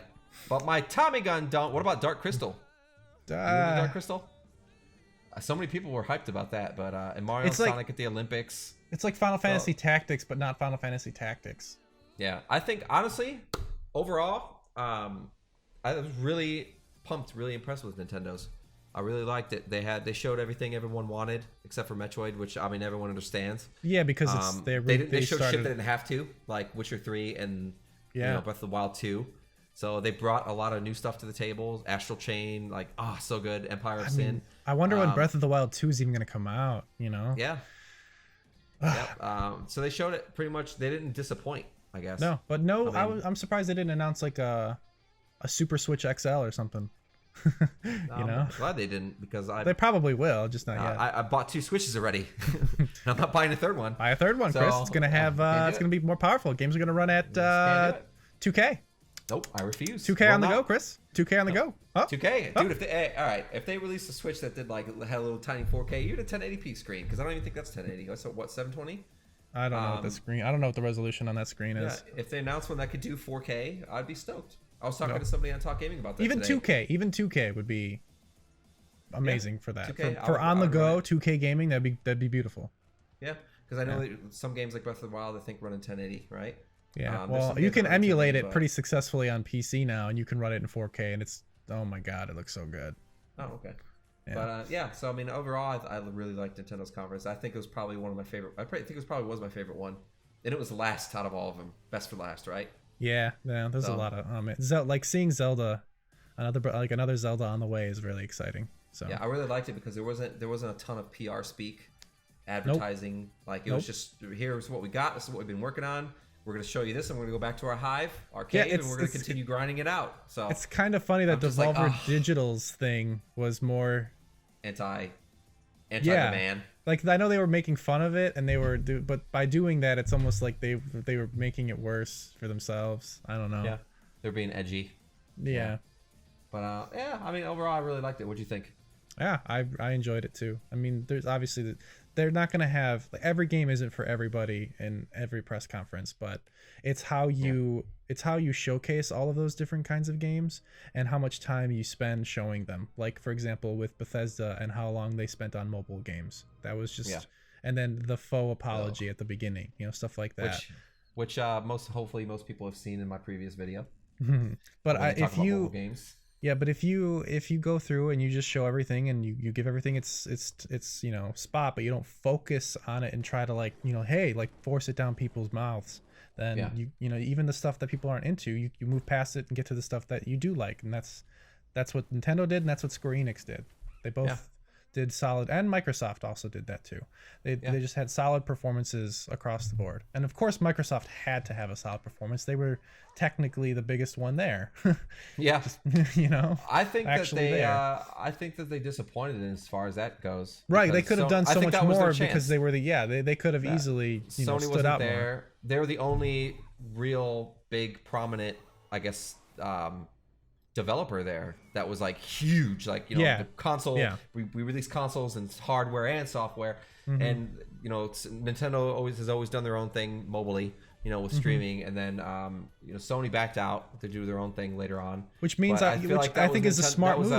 But my Tommy gun don't. What about Dark Crystal? You into Dark Crystal? So many people were hyped about that, but and Mario and Sonic at the Olympics. It's like Final Fantasy Tactics, but not Final Fantasy Tactics. Yeah, I think honestly, overall, I was really pumped, really impressed with Nintendo's. I really liked it. They showed everything everyone wanted, except for Metroid, which I mean everyone understands. Yeah, because it's they showed shit they didn't have to, like Witcher 3 and Breath of the Wild 2. So they brought a lot of new stuff to the table. Astral Chain, like so good. Empire of Sin. I wonder when Breath of the Wild 2 is even gonna come out. You know? Yeah. Yep. So they showed it pretty much. They didn't disappoint, I guess. No, but I'm surprised they didn't announce like a Super Switch XL or something. You know? I'm glad they didn't because they probably will, just not yet. I bought 2 Switches already. I'm not buying a third one. Buy a third one, Chris. It's gonna have it's gonna be more powerful. Games are gonna run at 2K. Nope, I refuse. 2K on the go, Chris. 2K on the go. Oh. 2K, dude. If they released a Switch that did had a little tiny 4K, you'd a 1080p screen because I don't even think that's 1080. So what, 720? I don't know what the screen. I don't know what the resolution on that screen is. Yeah, if they announced one that could do 4K, I'd be stoked. I was talking to somebody on Talk Gaming about that. Even today. 2K would be amazing for that. 2K, for on the go 2K gaming, that'd be beautiful. Yeah, because I know that some games like Breath of the Wild, I think run in 1080, right? Yeah, well, you can emulate it pretty successfully on PC now, and you can run it in 4K, and it's oh my god, it looks so good. Oh, okay. Yeah. But so I mean, overall, I really liked Nintendo's conference. I think it was probably one of my favorite. I think it probably was my favorite one, and it was the last out of all of them. Best for last, right? Yeah. There's a lot of like seeing Zelda, another Zelda on the way is really exciting. So yeah, I really liked it because there wasn't a ton of PR speak, advertising. Nope. Like it was just here's what we got. This is what we've been working on. We're going to show you this, and we're going to go back to our Hive, our cave, and we're going to continue grinding it out. So it's kind of funny that Devolver Digital's thing was more anti the man. Like I know they were making fun of it, and but by doing that, it's almost like they were making it worse for themselves. I don't know. Yeah, they're being edgy. Yeah. But I mean, overall, I really liked it. What'd you think? Yeah, I enjoyed it too. I mean, there's obviously they're not gonna have every game isn't for everybody in every press conference, but it's how you showcase all of those different kinds of games and how much time you spend showing them. Like for example, with Bethesda and how long they spent on mobile games. That was just and then the faux apology at the beginning, stuff like that. Which hopefully most people have seen in my previous video. But if you go through and you just show everything and you give everything its spot, but you don't focus on it and try to force it down people's mouths, then even the stuff that people aren't into, you move past it and get to the stuff that you do like, and that's what Nintendo did, and that's what SquareEnix did. They both did solid, and Microsoft also did that too. They just had solid performances across the board, and of course Microsoft had to have a solid performance. They were technically the biggest one there. I think that they disappointed in as far as that goes. Right, they could have done so much more because they were they could have easily Sony stood out there. More. They were the only real big prominent, I guess, developer there that was like huge, the console. We release consoles and hardware and software, and Nintendo has always done their own thing mobilely, with streaming, and then Sony backed out to do their own thing later on, which means I think is a smart move.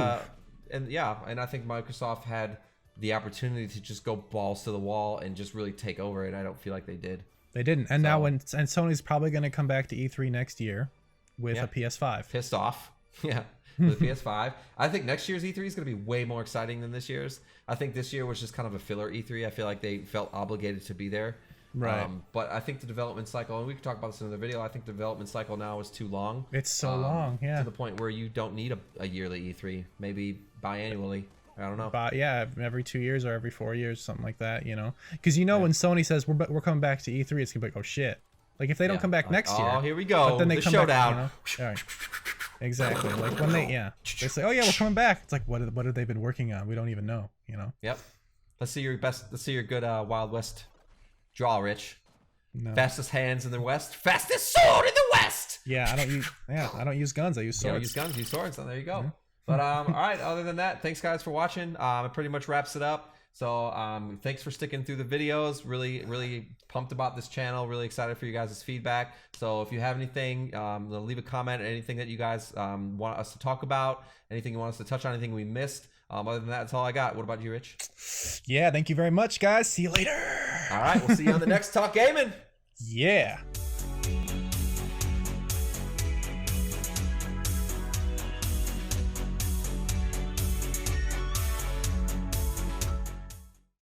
And I think Microsoft had the opportunity to just go balls to the wall and just really take over it. I don't feel like they did. They didn't, and now Sony's probably going to come back to E3 next year with a PS5. Pissed off. Yeah, with the PS5. I think next year's E3 is going to be way more exciting than this year's. I think this year was just kind of a filler E3. I feel like they felt obligated to be there. Right. But I think the development cycle, and we can talk about this in another video, I think the development cycle now is too long. It's so long, yeah. To the point where you don't need a yearly E3. Maybe biannually. I don't know. Every 2 years or every 4 years, something like that, Because when Sony says we're coming back to E3, it's going to be like, oh, shit. Like if they don't come back next year. Oh, here we go. But then they come showdown. Back, All right. Exactly. Like when they say, oh yeah, we're coming back. It's like what have they been working on? We don't even know. Yep. Let's see your good Wild West draw, Rich. No. Fastest hands in the West. Fastest sword in the West. Yeah, I don't use guns. I use swords. You don't use guns. Use swords. And there you go. But all right. Other than that, thanks guys for watching. It pretty much wraps it up. So thanks for sticking through the videos. Really pumped about this channel. Really excited for you guys' feedback. So if you have anything, leave a comment, anything that you guys want us to talk about, anything you want us to touch on, anything we missed. Other than that, that's all I got. What about you, Rich? Yeah, thank you very much, guys. See you later. All right, we'll see you on the next Talk Gaming. Yeah.